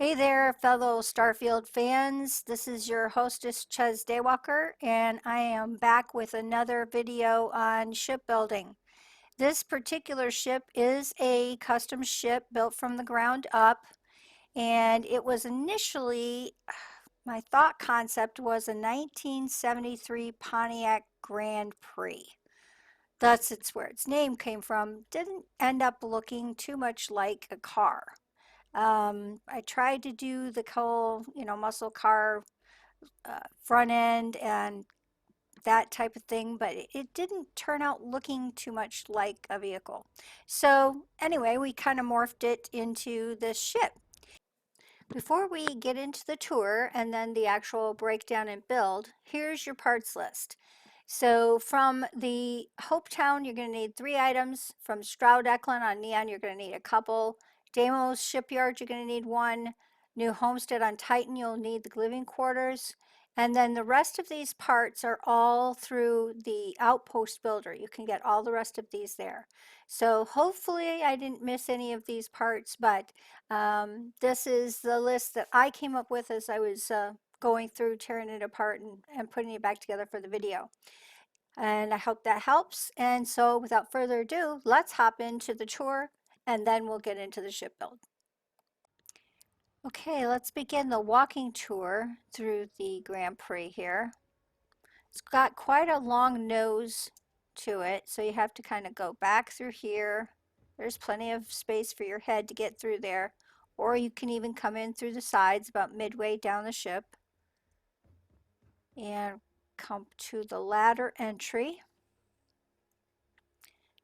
Hey there, fellow Starfield fans. This is your hostess, Daywalker, and I am back with another video on shipbuilding. This particular ship is a custom ship built from the ground up, and it was initially, my thought concept was a 1973 Pontiac Grand Prix. That's where its name came from. Didn't end up looking too much like a car. I tried to do the whole, muscle car front end and that type of thing, but it didn't turn out looking too much like a vehicle. So anyway, we kind of morphed it into this ship. Before we get into the tour and then the actual breakdown and build, here's your parts list. So from the Hopetown, you're going to need 3 items. From Stroud Eklund on Neon, you're going to need a couple. Deimos Shipyard, you're going to need 1. New Homestead on Titan, you'll need the living quarters. And then the rest of these parts are all through the Outpost Builder. You can get all the rest of these there. So hopefully I didn't miss any of these parts, but this is the list that I came up with as I was going through, tearing it apart and putting it back together for the video. And I hope that helps. And so without further ado, let's hop into the tour and then we'll get into the ship build. Okay, let's begin the walking tour through the Grand Prix here. It's got quite a long nose to it, so you have to kind of go back through here. There's plenty of space for your head to get through there, or you can even come in through the sides about midway down the ship and come to the ladder entry.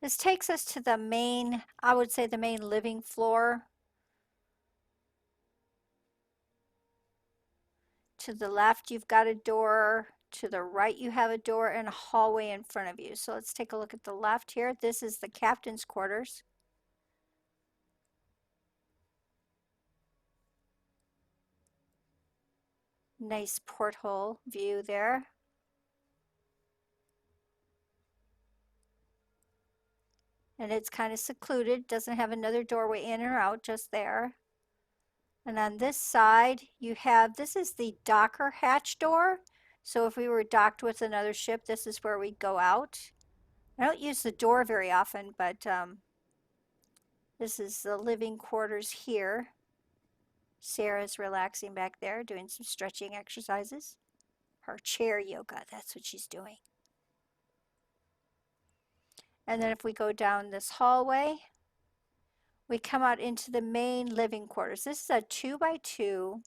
This takes us to the main, I would say the main living floor. To the left, you've got a door. To the right, you have a door and a hallway in front of you. So let's take a look at the left here. This is the captain's quarters. Nice porthole view there. And it's kind of secluded, doesn't have another doorway in or out, just there. And on this side, you have, this is the docker hatch door. So if we were docked with another ship, this is where we go out. I don't use the door very often, but this is the living quarters here. Sarah's relaxing back there, doing some stretching exercises. Her chair yoga, that's what she's doing. And then if we go down this hallway, we come out into the main living quarters. This is a 2x2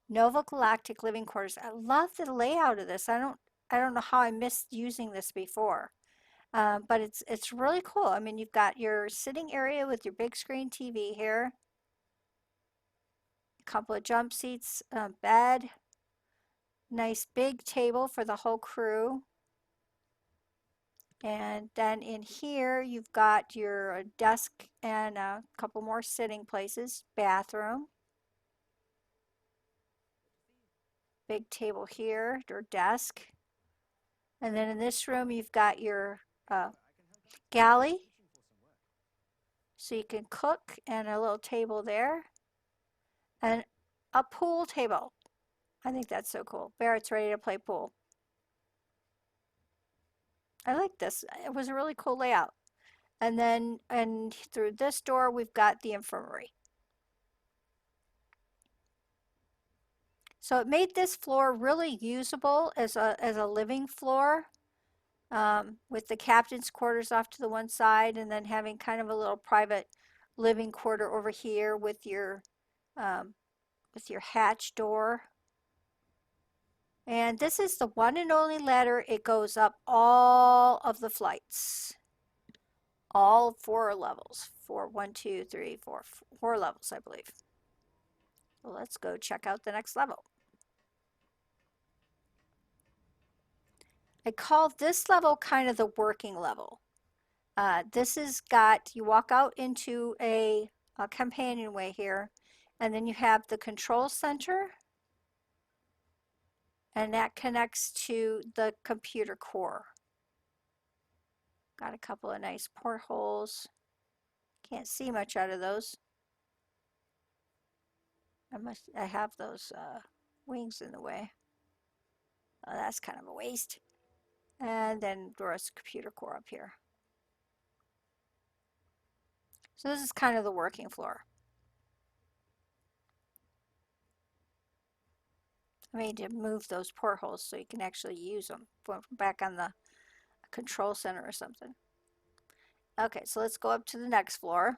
Nova Galactic living quarters. I love the layout of this. I don't know how I missed using this before, but it's really cool. I mean, you've got your sitting area with your big screen TV here, a couple of jump seats, bed, nice big table for the whole crew. And then in here, you've got your desk and a couple more sitting places, bathroom. Big table here, your desk. And then in this room, you've got your galley. So you can cook and a little table there. And a pool table. I think that's so cool. Barrett's ready to play pool. I like this. It was a really cool layout. And then and through this door, we've got the infirmary. So it made this floor really usable as a living floor, with the captain's quarters off to the one side and then having kind of a little private living quarter over here with your hatch door. And this is the one and only ladder. It goes up all of the flights, all 4 levels. 1, 2, 3, 4, 4 levels, I believe. Well, let's go check out the next level. I call this level kind of the working level. This has got, you walk out into a companionway here, and then you have the control center, and that connects to the computer core. Got a couple of nice portholes. Can't see much out of those. I have those wings in the way. Oh, that's kind of a waste. And then Dora's computer core up here. So this is kind of the working floor. I need to move those portholes so you can actually use them back on the control center or something. Okay, so let's go up to the next floor.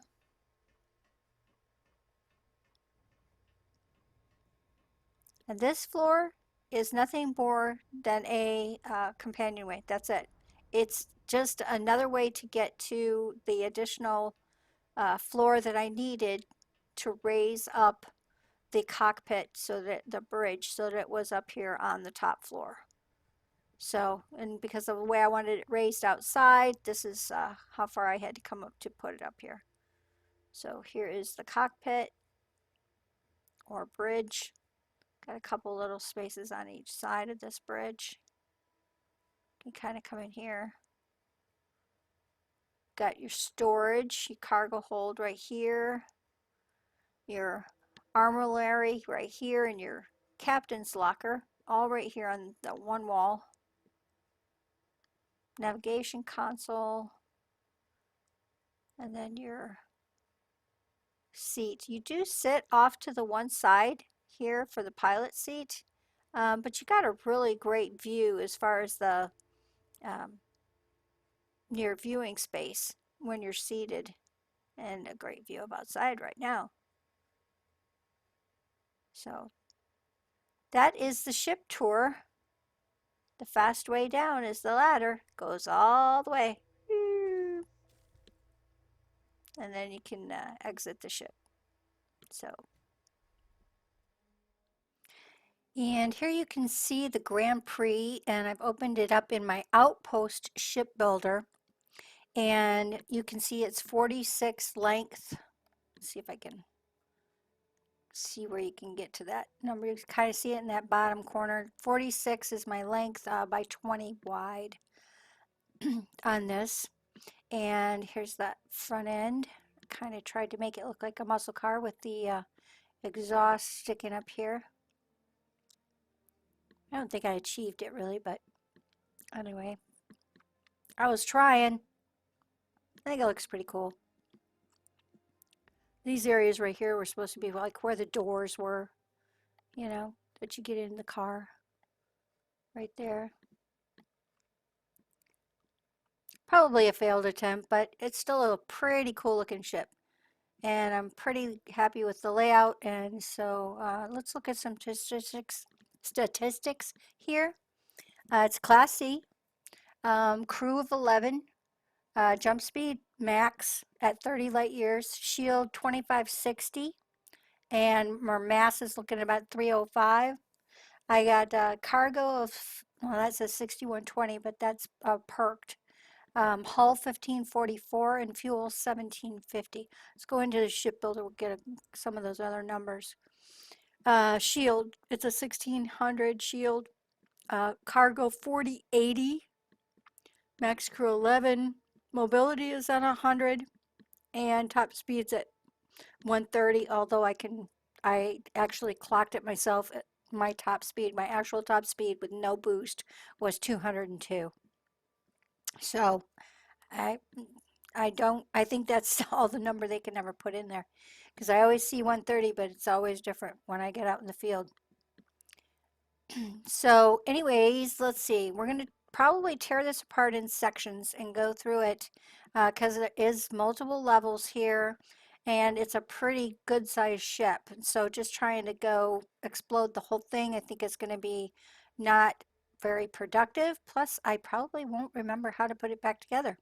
And this floor is nothing more than a companionway. That's it. It's just another way to get to the additional floor that I needed to raise up the cockpit, so that the bridge, so that it was up here on the top floor. So, and because of the way I wanted it raised outside, this is how far I had to come up to put it up here. So here is the cockpit or bridge. Got a couple little spaces on each side of this bridge. You can kind of come in here. Got your storage, your cargo hold right here, your armillary right here, and your captain's locker all right here on the one wall. Navigation console, and then your seat. You do sit off to the one side here for the pilot seat, but you got a really great view as far as the your viewing space when you're seated, and a great view of outside right now. So that is the ship tour. The fast way down is the ladder, goes all the way, and then you can exit the ship. So, and here you can see the Grand Prix, and I've opened it up in my Outpost ship builder, and you can see it's 46 length. Let's see if I can see where you can get to that number. You can kind of see it in that bottom corner. 46 is my length by 20 wide on this. And here's that front end. Kind of tried to make it look like a muscle car with the exhaust sticking up here. I don't think I achieved it really, but anyway, I was trying. I think it looks pretty cool. These areas right here were supposed to be like where the doors were, you know, that you get in the car. Right there. Probably a failed attempt, but it's still a pretty cool looking ship. And I'm pretty happy with the layout. And so let's look at some statistics here. It's Class C, crew of 11, jump speed max at 30 light years, shield 2560, and our mass is looking at about 305. I got cargo of, well, that says 6120, but that's perked. Hull 1544 and fuel 1750. Let's go into the shipbuilder. We'll get some of those other numbers. Shield, it's a 1600 shield. Cargo 4080. Max crew 11. Mobility is at 100. And top speed's at 130, although I actually clocked it myself. At my top speed, my actual top speed with no boost was 202. So I I think that's all the number they can ever put in there, because I always see 130, but it's always different when I get out in the field. So anyways, let's see. We're going to probably tear this apart in sections and go through it because there is multiple levels here, and it's a pretty good sized ship. So just trying to go explode the whole thing, I think it's going to be not very productive. Plus, I probably won't remember how to put it back together.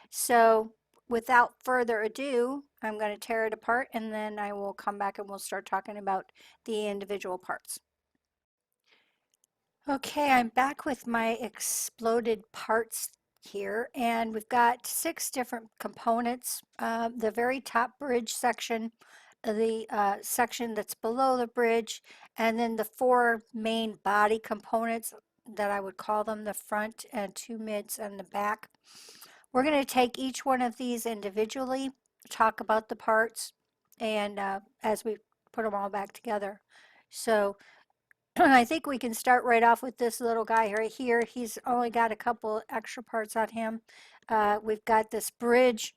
So without further ado, I'm going to tear it apart, and then I will come back and we'll start talking about the individual parts. Okay, I'm back with my exploded parts here, and we've got 6 different components. The very top bridge section, the section that's below the bridge, and then the 4 main body components that I would call them, the front and 2 mids and the back. We're going to take each one of these individually, talk about the parts, and as we put them all back together. So I think we can start right off with this little guy right here. He's only got a couple extra parts on him. We've got this bridge.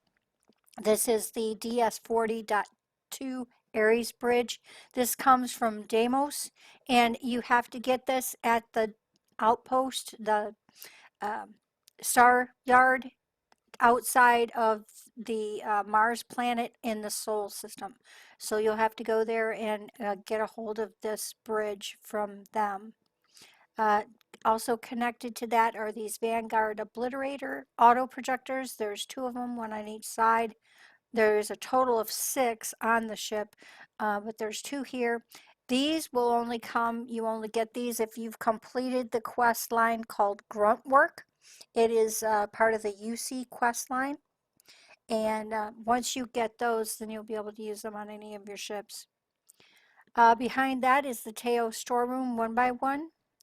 This is the DS40.2 Aries bridge. This comes from Deimos, and you have to get this at the outpost, the um, star yard outside of the Mars planet in the Sol system. So you'll have to go there and get a hold of this bridge from them. Uh, Also connected to that are these Vanguard Obliterator auto projectors. There's two of them, one on each side. There's a total of 6 on the ship, but there's 2 here. These will only come, you only get these if you've completed the quest line called Grunt Work. It is part of the UC quest line. And once you get those, then you'll be able to use them on any of your ships. Behind that is the Teo storeroom 1x1,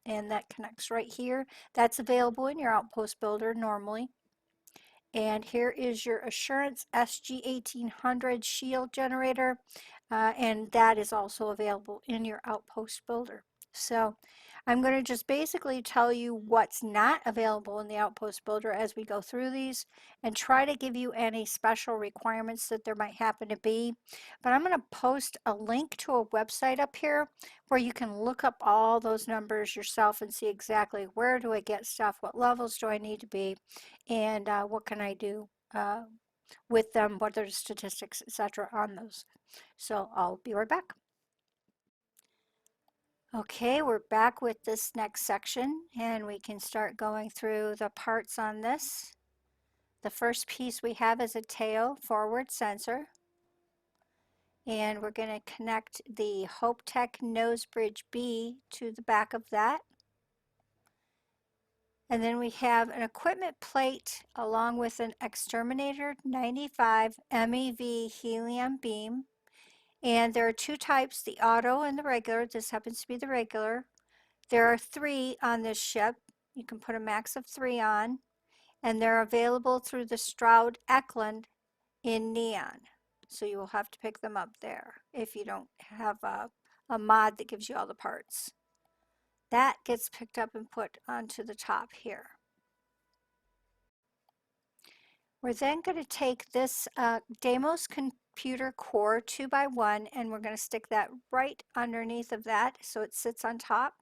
and that connects right here. That's available in your outpost builder normally. And here is your Assurance SG1800 shield generator, and that is also available in your outpost builder. So I'm going to just basically tell you what's not available in the outpost builder as we go through these and try to give you any special requirements that there might happen to be. But I'm going to post a link to a website up here where you can look up all those numbers yourself and see exactly where do I get stuff, what levels do I need to be, and what can I do with them, what are the statistics, etc. on those. So I'll be right back. Okay, we're back with this next section, and we can start going through the parts on this. The first piece we have is a tail forward sensor, and we're going to connect the HopeTech Nose Bridge B to the back of that. And then we have an equipment plate along with an Exterminator 95 MEV helium beam. And there are 2 types, the auto and the regular. This happens to be the regular. There are 3 on this ship. You can put a max of 3 on. And they're available through the Stroud Eklund in neon. So you will have to pick them up there if you don't have a mod that gives you all the parts. That gets picked up and put onto the top here. We're then going to take this Deimos computer core 2x1, and we're going to stick that right underneath of that so it sits on top.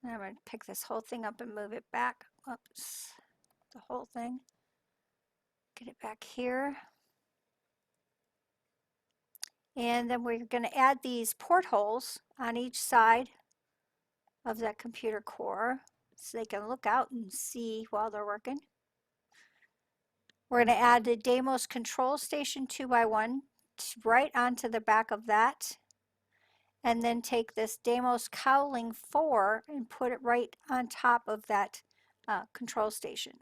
And I'm going to pick this whole thing up and move it back. Oops, the whole thing. Get it back here. And then we're going to add these portholes on each side of that computer core so they can look out and see while they're working. We're going to add the Deimos control station 2x1 right onto the back of that. And then take this Deimos cowling 4 and put it right on top of that control station.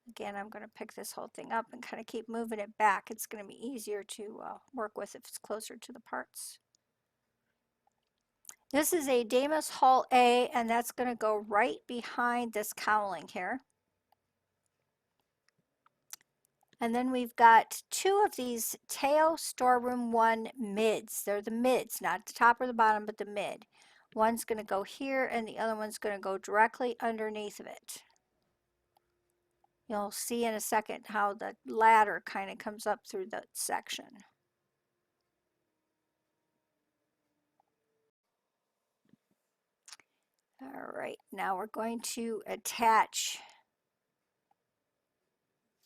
Again, I'm going to pick this whole thing up and kind of keep moving it back. It's going to be easier to work with if it's closer to the parts. This is a Deimos Hull A, and that's going to go right behind this cowling here. And then we've got 2 of these Teo Storeroom 1 mids. They're the mids, not the top or the bottom, but the mid. One's going to go here, and the other one's going to go directly underneath of it. You'll see in a second how the ladder kind of comes up through the section. All right, now we're going to attach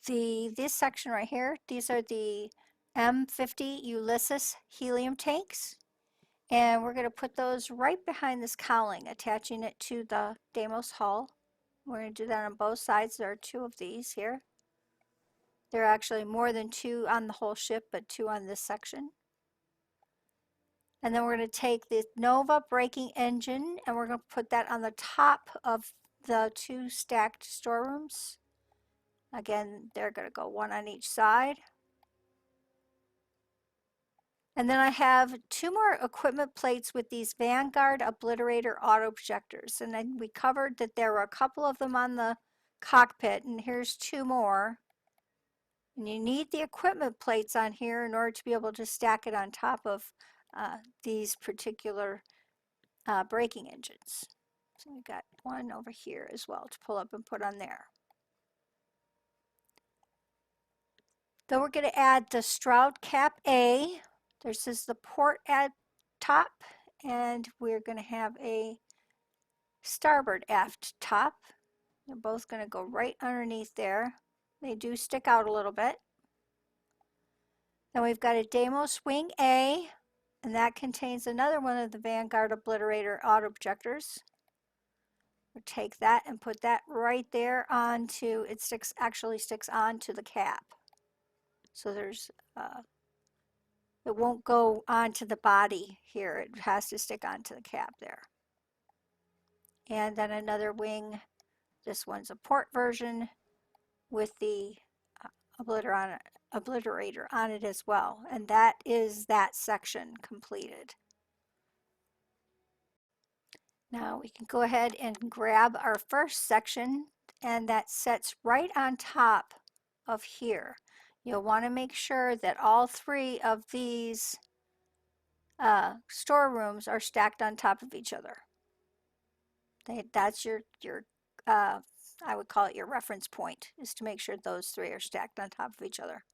this section right here. These are the M50 Ulysses helium tanks. And we're going to put those right behind this cowling, attaching it to the Deimos hull. We're going to do that on both sides. There are 2 of these here. There are actually more than 2 on the whole ship, but 2 on this section. And then we're going to take the Nova braking engine, and we're going to put that on the top of the 2 stacked storerooms. Again, they're going to go 1 on each side. And then I have 2 more equipment plates with these Vanguard Obliterator auto projectors. And then we covered that there were a couple of them on the cockpit, and here's 2 more. And you need the equipment plates on here in order to be able to stack it on top of these particular braking engines. So we've got one over here as well to pull up and put on there. Then we're going to add the Stroud Cap A. This is the port at top, and we're going to have a starboard aft top. They're both going to go right underneath there. They do stick out a little bit. Then we've got a Deimos Wing A, and that contains another one of the Vanguard Obliterator auto projectors. We'll take that and put that right there onto, it actually sticks onto the cap. So there's, it won't go onto the body here. It has to stick onto the cap there. And then another wing. This one's a port version with the obliterator on it as well. And that is that section completed. Now we can go ahead and grab our first section, and that sets right on top of here. You'll want to make sure that all three of these storerooms are stacked on top of each other. That's your I would call it your reference point, is to make sure those three are stacked on top of each other.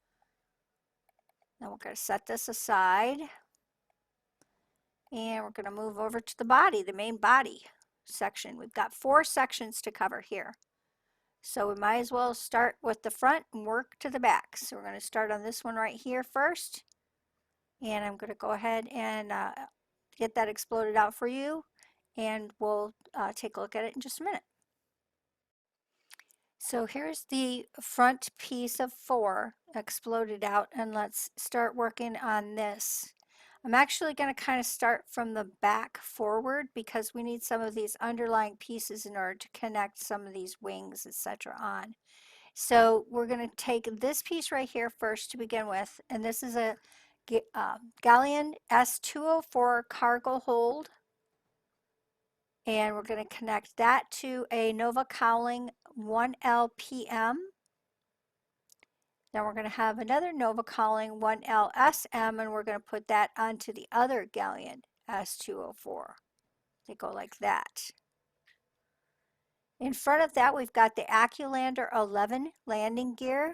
Then we're going to set this aside, and we're going to move over to the body, the main body section. We've got 4 sections to cover here. So we might as well start with the front and work to the back. So we're going to start on this one right here first. And I'm going to go ahead and get that exploded out for you. And we'll take a look at it in just a minute. So here's the front piece of 4 exploded out, and let's start working on this. I'm actually going to kind of start from the back forward because we need some of these underlying pieces in order to connect some of these wings, etc. on. So we're going to take this piece right here first to begin with, and this is a Galleon S204 cargo hold. And we're going to connect that to a Nova Cowling 1LPM. Then we're going to have another Nova Cowling 1LSM, and we're going to put that onto the other Galleon S204. They go like that. In front of that, we've got the AccuLander 11 landing gear.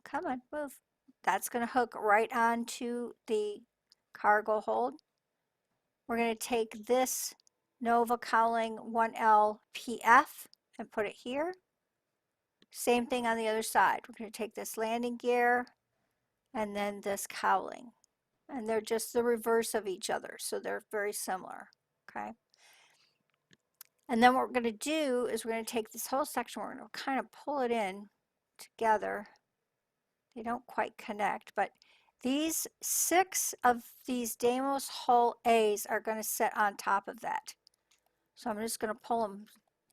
Come on, move. That's going to hook right onto the cargo hold. We're going to take this Nova Cowling 1LPF and put it here. Same thing on the other side. We're going to take this landing gear and then this cowling. And they're just the reverse of each other, so they're very similar. Okay. And then what we're going to do is we're going to take this whole section, we're going to kind of pull it in together. They don't quite connect, but these 6 of these Deimos hull A's are going to sit on top of that. So I'm just going to pull them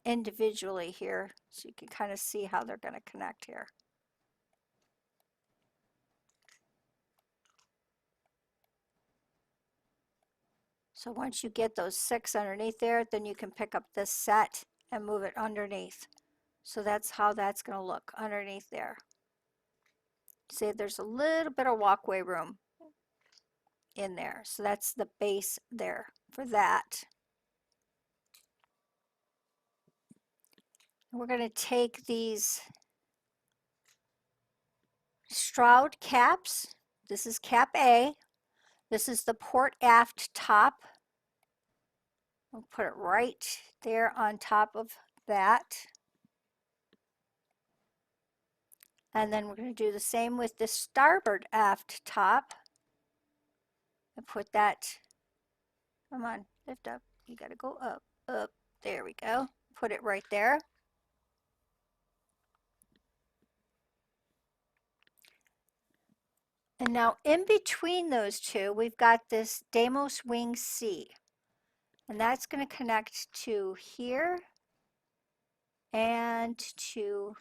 individually here so you can kind of see how they're going to connect here. So once you get those 6 underneath there, then you can pick up this set and move it underneath. So that's how that's going to look underneath there. See, there's a little bit of walkway room in there. So that's the base there for that. We're going to take these Stroud caps. This is cap A. This is the port aft top. We'll put it right there on top of that. And then we're going to do the same with the starboard aft top. And put that, come on, lift up. You got to go up, up. There we go. Put it right there. And now in between those two, we've got this Deimos Wing C. And that's going to connect to here and to,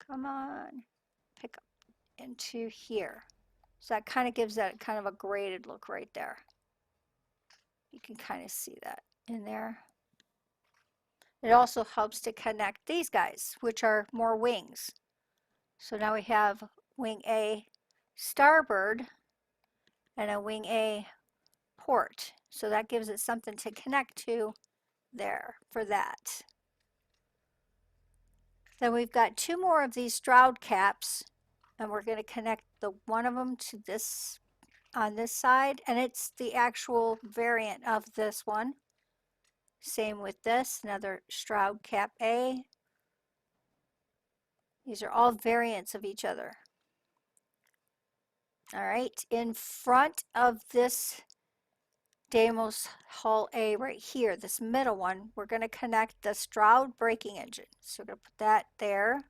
come on, pick up into here. So that kind of gives that kind of a graded look right there. You can kind of see that in there. It also helps to connect these guys, which are more wings. So now we have wing A starboard and a wing A port. So that gives it something to connect to there for that. Then we've got two more of these Stroud caps, and we're going to connect the one of them to this on this side, and it's the actual variant of this one. Same with this, another Stroud cap A. These are all variants of each other. All right, in front of this Deimos hull A right here, this middle one, we're going to connect the Stroud braking engine. So we're going to put that there.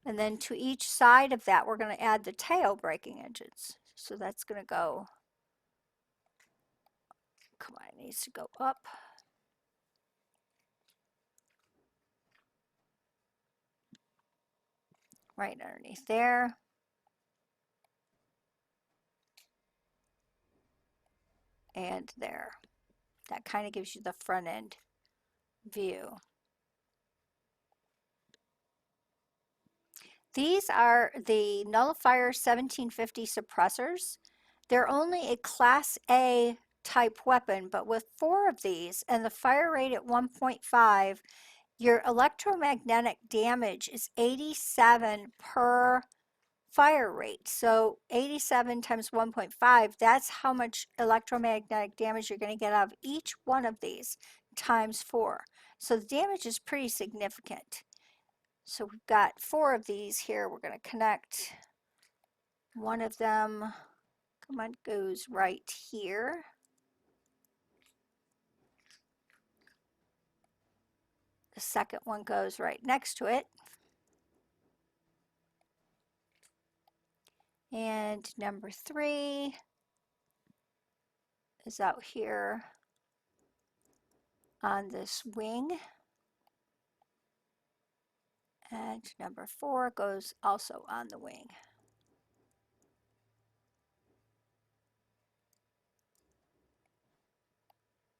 And then to each side of that, we're going to add the tail braking engines. So that's going to go, come on, it needs to go up. Right underneath there. And there. That kind of gives you the front end view. These are the Nullifier 1750 suppressors. They're only a Class A type weapon, but with 4 of these and the fire rate at 1.5, your electromagnetic damage is 87 per fire rate. So 87 times 1.5, that's how much electromagnetic damage you're going to get out of each one of these times 4. So the damage is pretty significant. So we've got 4 of these here. We're going to connect one of them. Come on, goes right here. The second one goes right next to it. And number 3 is out here on this wing. And number 4 goes also on the wing.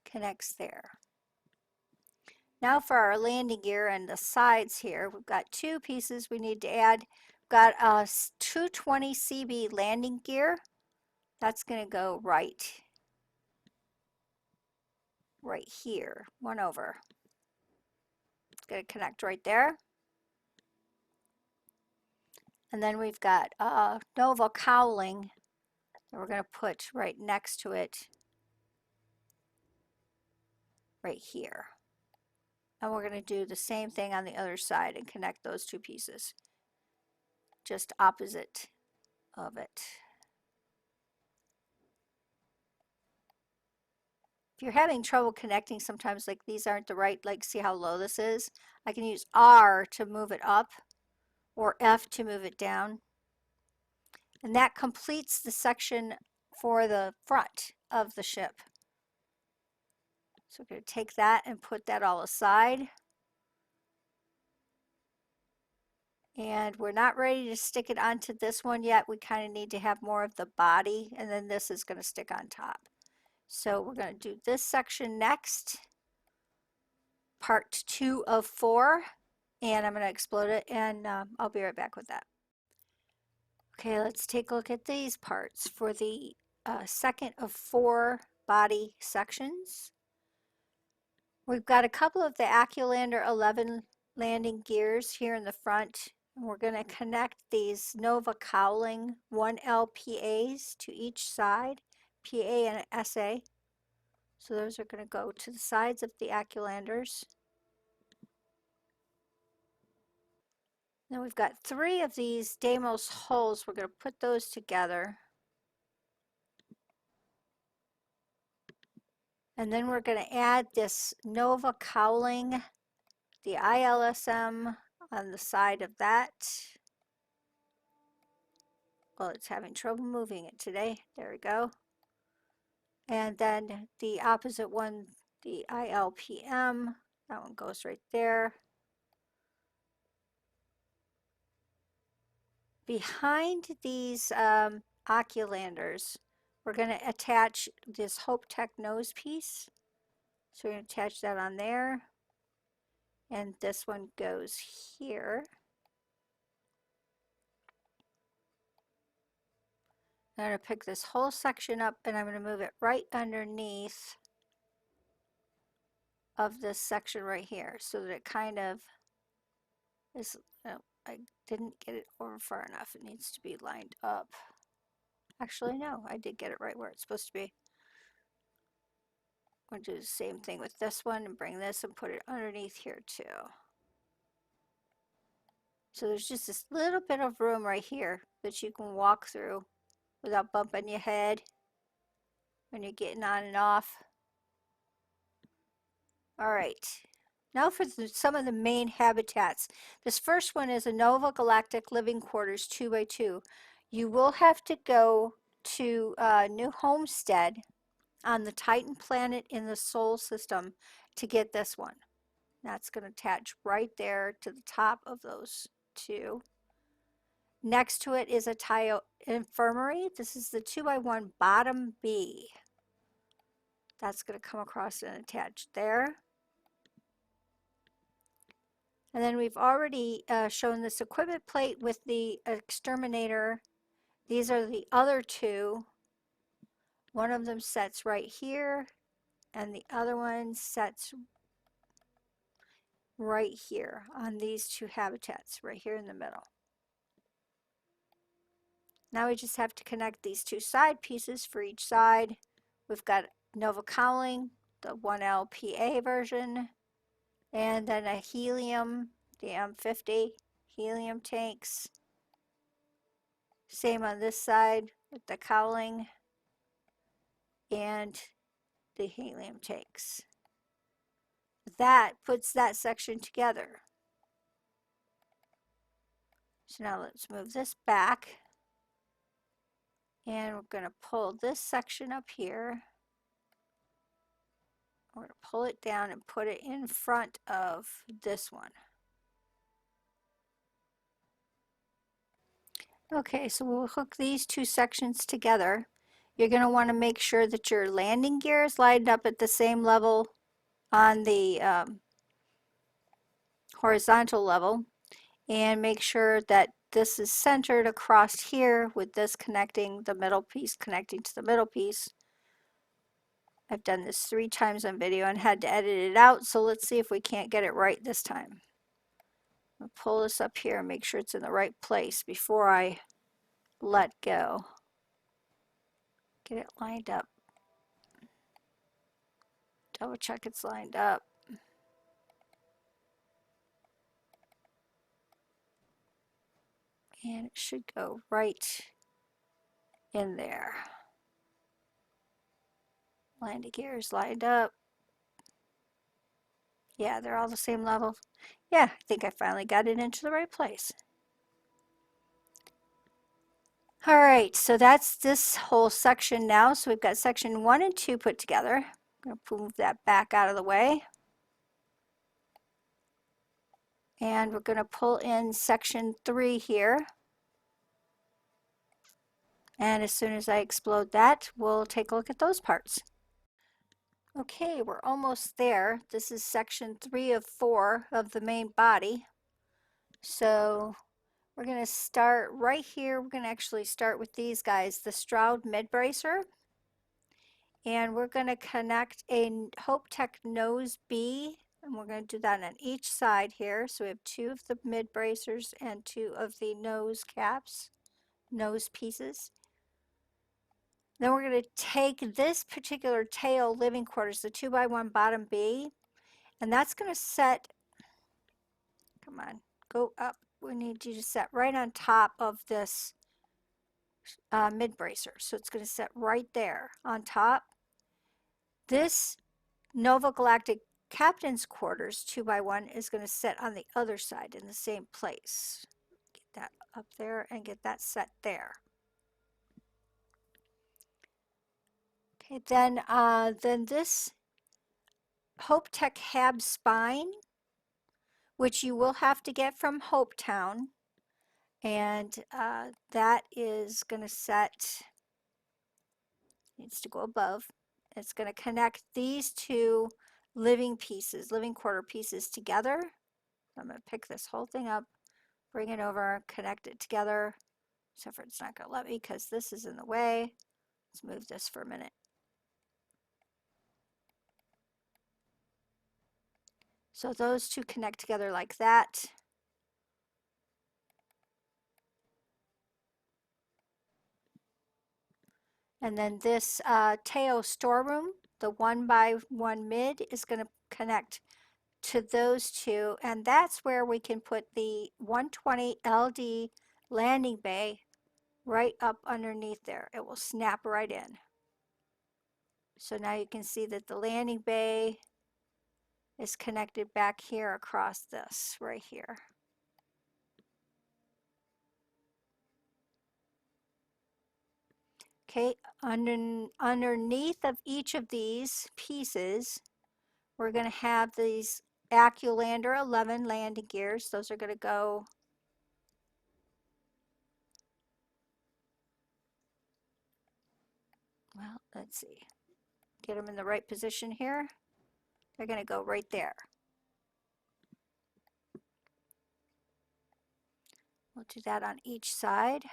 Connects there. Now for our landing gear and the sides here, we've got 2 pieces we need to add. We've got a 220 CB landing gear. That's going to go right here, one over. It's going to connect right there. And then we've got Nova cowling that we're going to put right next to it, right here. And we're going to do the same thing on the other side and connect those 2 pieces, just opposite of it. If you're having trouble connecting, sometimes like these aren't the right, like see how low this is? I can use R to move it up or F to move it down. And that completes the section for the front of the ship. So we're going to take that and put that all aside. And we're not ready to stick it onto this one yet. We kind of need to have more of the body, and then this is going to stick on top. So we're going to do this section next, part 2 of 4, and I'm going to explode it, and I'll be right back with that. Okay, let's take a look at these parts for the second of 4 body sections. We've got a couple of the Aculander 11 landing gears here in the front. And we're going to connect these Nova cowling 1L PAs to each side, PA and SA. So those are going to go to the sides of the Aculanders. Then we've got 3 of these Deimos hulls. We're going to put those together. And then we're going to add this Nova cowling, the ILSM on the side of that. Well, it's having trouble moving it today. There we go. And then the opposite one, the ILPM, that one goes right there. Behind these Oculanders, we're going to attach this Hope Tech nose piece. So we're going to attach that on there. And this one goes here. I'm going to pick this whole section up and I'm going to move it right underneath of this section right here so that it kind of is, oh, I didn't get it over far enough. It needs to be lined up. Actually, no, I did get it right where it's supposed to be. I'm going to do the same thing with this one and bring this and put it underneath here too. So there's just this little bit of room right here that you can walk through without bumping your head when you're getting on and off. All right, now for some of the main habitats. This first one is a Nova Galactic Living Quarters 2x2. You will have to go to New Homestead on the Titan planet in the Sol system to get this one. That's going to attach right there to the top of those two. Next to it is a tile infirmary. This is the 2x1 bottom B. That's going to come across and attach there. And then we've already shown this equipment plate with the exterminator. These are the other two. One of them sets right here, and the other one sets right here on these two habitats, right here in the middle. Now we just have to connect these two side pieces for each side. We've got Nova Cowling, the 1LPA version, and then a helium, the M50 helium tanks. Same on this side with the cowling and the helium tanks. That puts that section together. So now let's move this back. And we're going to pull this section up here. We're going to pull it down and put it in front of this one. Okay, so we'll hook these two sections together. You're going to want to make sure that your landing gear is lined up at the same level on the horizontal level, and make sure that this is centered across here with this connecting the middle piece, connecting to the middle piece. I've done this 3 times on video and had to edit it out, so let's see if we can't get it right this time. I'll pull this up here and make sure it's in the right place before I let go. Get it lined up. Double check it's lined up. And it should go right in there. Landing gear is lined up. Yeah, they're all the same level. Yeah, I think I finally got it into the right place. All right, so that's this whole section now. So we've got section 1 and 2 put together. I'm going to move that back out of the way. And we're going to pull in section 3 here. And as soon as I explode that, we'll take a look at those parts. Okay, we're almost there. This is section 3 of 4 of the main body. So we're going to start right here. We're going to actually start with these guys, the Stroud mid bracer. And we're going to connect a Hope Tech nose B, and we're going to do that on each side here. So we have 2 of the mid bracers and 2 of the nose caps, nose pieces. Then we're going to take this particular tail living quarters, the 2x1 bottom B, and that's going to set, come on, go up. We need you to set right on top of this mid bracer. So it's going to set right there on top. This Nova Galactic Captain's Quarters 2x1 is going to set on the other side in the same place. Get that up there and get that set there. Okay, then this Hope Tech Hab spine, which you will have to get from Hopetown, and that is going to set Needs to go above. It's going to connect these two living pieces, living quarter pieces together. I'm going to pick this whole thing up, bring it over, connect it together. Except for it's not going to let me because this is in the way. Let's move this for a minute. So those two connect together like that. And then this Teo storeroom, the 1x1 mid, is going to connect to those two. And that's where we can put the 120 LD landing bay right up underneath there. It will snap right in. So now you can see that the landing bay is connected back here across this right here. Okay, underneath of each of these pieces, we're going to have these AccuLander 11 landing gears. Those are going to go well, let's see. Get them in the right position here. They're going to go right there. We'll do that on each side.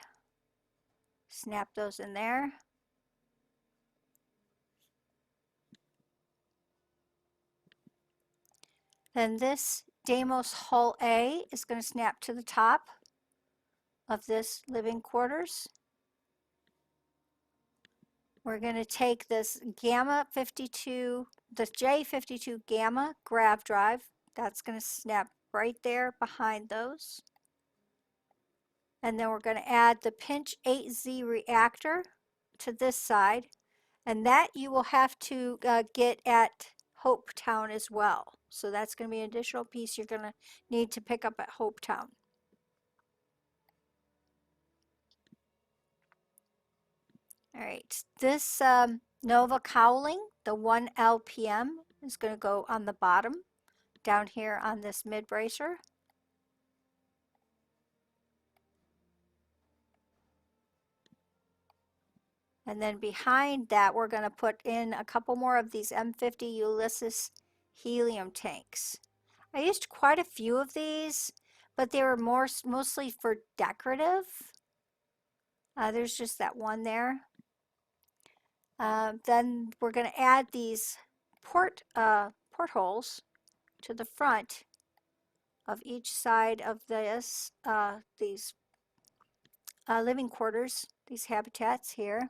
Snap those in there. Then this Deimos Hull A is going to snap to the top of this living quarters. We're going to take this Gamma 52, the J52 Gamma grav drive. That's going to snap right there behind those. And then we're going to add the Pinch 8Z reactor to this side. And that you will have to get at Hopetown as well. So that's going to be an additional piece you're going to need to pick up at Hopetown. All right, this Nova cowling, the 1 LPM, is going to go on the bottom down here on this mid bracer. And then behind that, we're going to put in a couple more of these M50 Ulysses helium tanks. I used quite a few of these, but they were mostly for decorative. There's just that one there. Then we're going to add these portholes to the front of each side of this, these living quarters, these habitats here.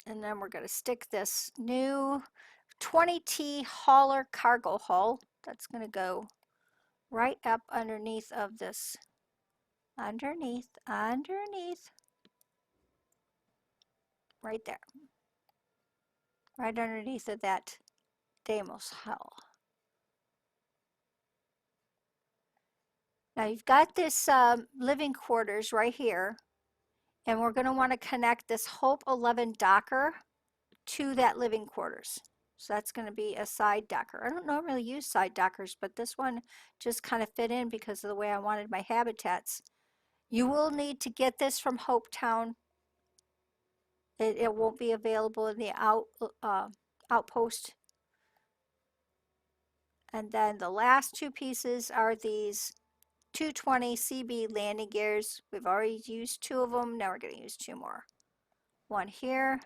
And then we're going to stick this new 20T hauler cargo hull. That's going to go right up underneath of this. Underneath. Right there. Right underneath of that Deimos hull. Now you've got this living quarters right here. And we're going to want to connect this Hope 11 Docker to that living quarters. So that's going to be a side docker. I don't normally use side dockers, but this one just kind of fit in because of the way I wanted my habitats. You will need to get this from Hopetown. It won't be available in the outpost. And then the last two pieces are these 220 CB landing gears. We've already used two of them. Now we're going to use two more. One here.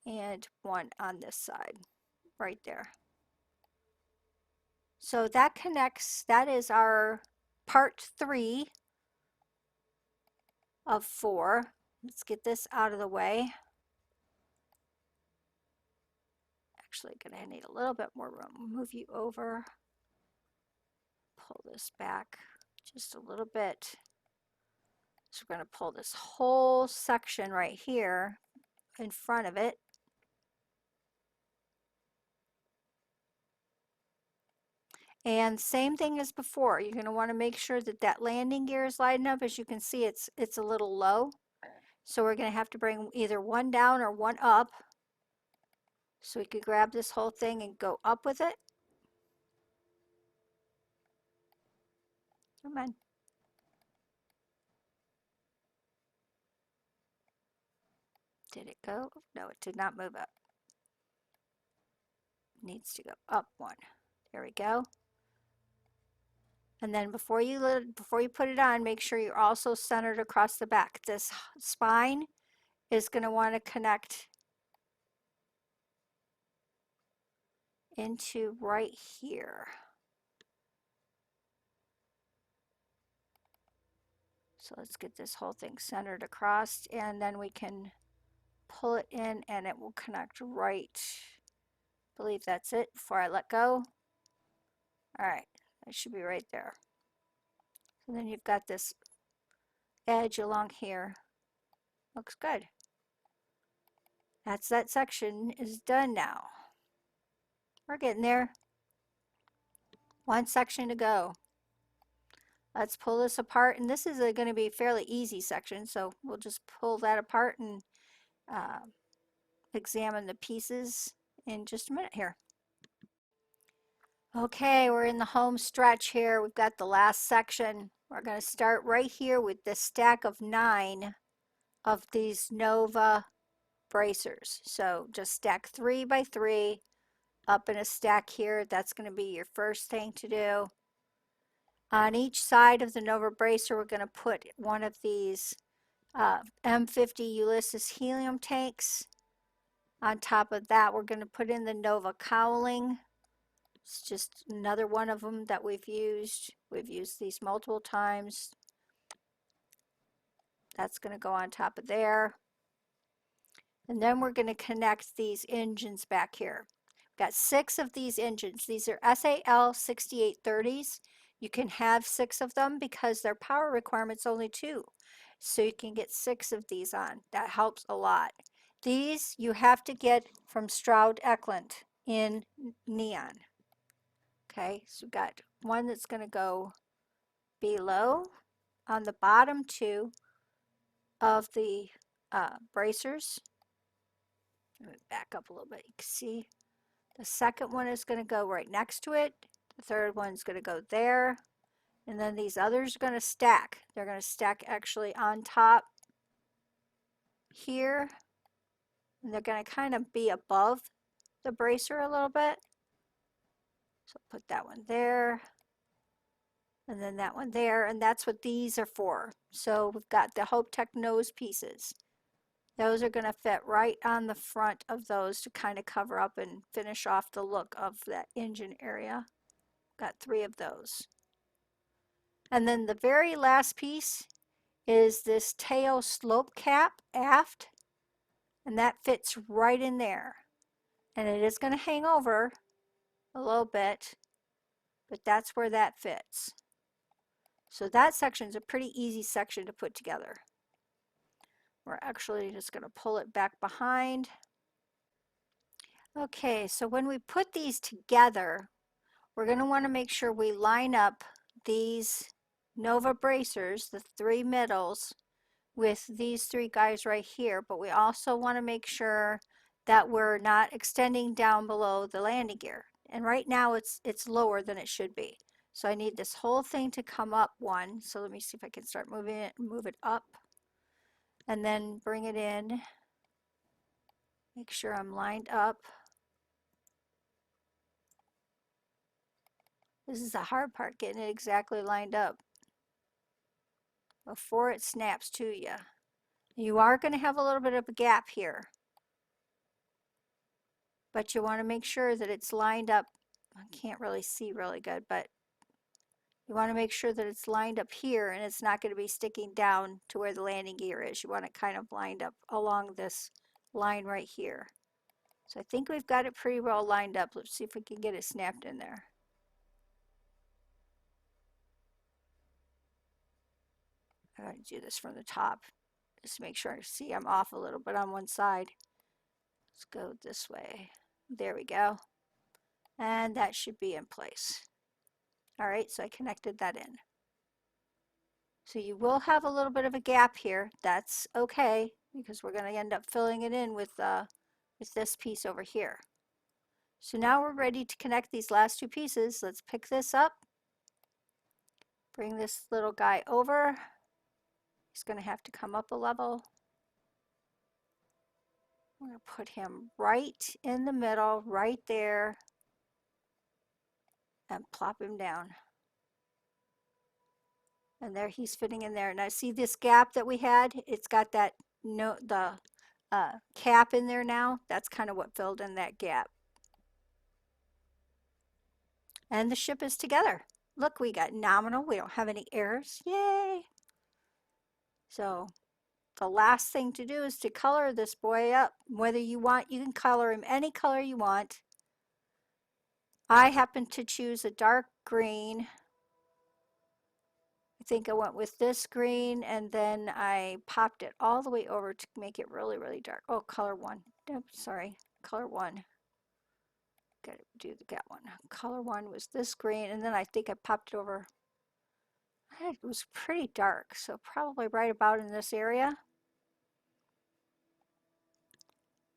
And one on this side, right there. So that connects, that is our part 3 of 4. Let's get this out of the way. Actually, gonna need a little bit more room. Move you over. Pull this back just a little bit. So we're gonna pull this whole section right here in front of it. And same thing as before, you're going to want to make sure that that landing gear is lined up. As you can see, it's a little low. So we're going to have to bring either one down or one up. So we could grab this whole thing and go up with it. Come on. Did it go? No, it did not move up. It needs to go up one. There we go. And then before you put it on, make sure you're also centered across the back. This spine is going to want to connect into right here. So let's get this whole thing centered across, and then we can pull it in and it will connect right. I believe that's it before I let go. All right, that should be right there. And then you've got this edge along here. Looks good. That section is done now. We're getting there. One section to go. Let's pull this apart, and this is going to be a fairly easy section, so we'll just pull that apart and examine the pieces in just a minute here. Okay, we're in the home stretch here. We've got the last section. We're going to start right here with this stack of 9 of these Nova bracers. So just stack 3 by 3 up in a stack here. That's going to be your first thing to do. On each side of the Nova bracer, we're going to put one of these M50 Ulysses helium tanks. On top of that, we're going to put in the Nova cowling. It's just another one of them that we've used. We've used these multiple times. That's going to go on top of there. And then we're going to connect these engines back here. We've got 6 of these engines. These are SAL 6830s. You can have 6 of them because their power requirement's only 2. So you can get 6 of these on. That helps a lot. These you have to get from Stroud Eklund in neon. Okay, so we've got one that's going to go below on the bottom 2 of the bracers. Let me back up a little bit. You can see the second one is going to go right next to it. The third one's going to go there. And then these others are going to stack. They're going to stack actually on top here. And they're going to kind of be above the bracer a little bit. So put that one there. And then that one there. And that's what these are for. So we've got the Hope Tech nose pieces. Those are going to fit right on the front of those to kind of cover up and finish off the look of that engine area. Got 3 of those. And then the very last piece is this tail slope cap aft, and that fits right in there. And it is going to hang over a little bit, but that's where that fits. So that section is a pretty easy section to put together. We're actually just going to pull it back behind. Okay, so when we put these together, we're going to want to make sure we line up these Nova bracers, the 3 middles, with these 3 guys right here, but we also want to make sure that we're not extending down below the landing gear. And right now it's lower than it should be. So I need this whole thing to come up one. So let me see if I can start moving it, move it up, and then bring it in. Make sure I'm lined up. This is the hard part, getting it exactly lined up before it snaps to you. You are going to have a little bit of a gap here, but you want to make sure that it's lined up. I can't really see really good, but you want to make sure that it's lined up here and it's not going to be sticking down to where the landing gear is. You want it kind of lined up along this line right here. So I think we've got it pretty well lined up. Let's see if we can get it snapped in there. I'm going to do this from the top just to make sure I see I'm off a little bit on one side. Let's go this way. There we go. And that should be in place. All right, so I connected that in. So you will have a little bit of a gap here. That's okay, because we're going to end up filling it in with this piece over here. So now we're ready to connect these last 2 pieces. Let's pick this up. Bring this little guy over. He's going to have to come up a level. I'm going to put him right in the middle, right there, and plop him down. And there he's fitting in there. Now see this gap that we had? It's got that cap in there now. That's kind of what filled in that gap. And the ship is together. Look, we got nominal. We don't have any errors. Yay! So the last thing to do is to color this boy up. Whether you want, you can color him any color you want. I happen to choose a dark green. I think I went with this green, and then I popped it all the way over to make it really, really dark. Oh, color one. Oops, sorry, color one. Gotta do the that one. Color one was this green, and then I think I popped it over. It was pretty dark, so probably right about in this area.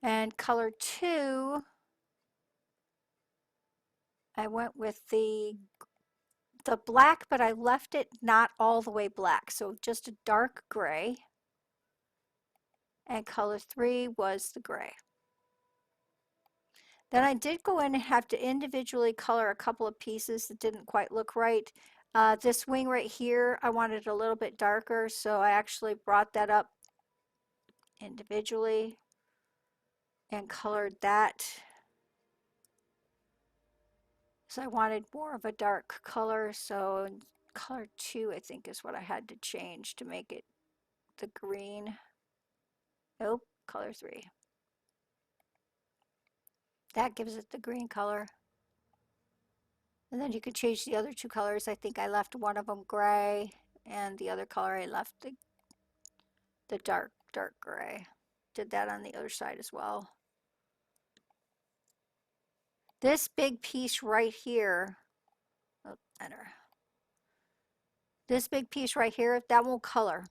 And color two, I went with the black, but I left it not all the way black, so just a dark gray. And color three was the gray. Then I did go in and have to individually color a couple of pieces that didn't quite look right. This wing right here, I wanted a little bit darker, so I actually brought that up individually and colored that. So I wanted more of a dark color, so color two I think is what I had to change to make it the green. Nope, color three. That gives it the green color. And then you could change the other two colors. I think I left one of them gray, and the other color I left the dark gray. Did that on the other side as well. This big piece right here, oh, enter. This big piece right here, that won't color.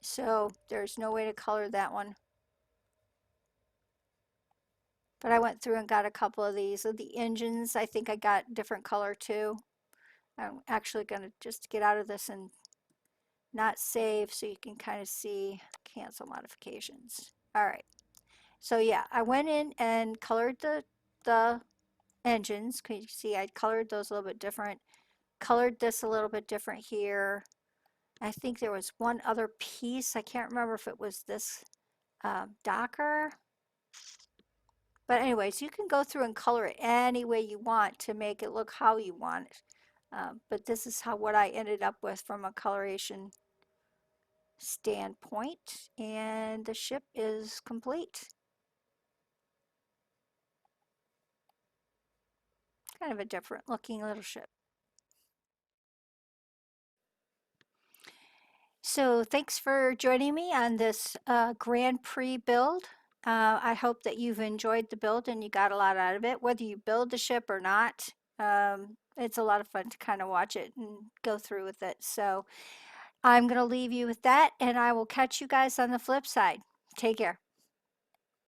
So there's no way to color that one. But I went through and got a couple of these. Of the engines, I think I got different color too. I'm actually going to just get out of this and not save so you can kind of see cancel modifications. All right. So yeah, I went in and colored the engines. Can you see I colored those a little bit different. Colored this a little bit different here. I think there was one other piece. I can't remember if it was this Docker. But anyways, you can go through and color it any way you want to make it look how you want it. But this is what I ended up with from a coloration standpoint. And the ship is complete. Kind of a different looking little ship. So thanks for joining me on this Grand Prix build. I hope that you've enjoyed the build and you got a lot out of it. Whether you build the ship or not, it's a lot of fun to kind of watch it and go through with it. So I'm going to leave you with that, and I will catch you guys on the flip side. Take care.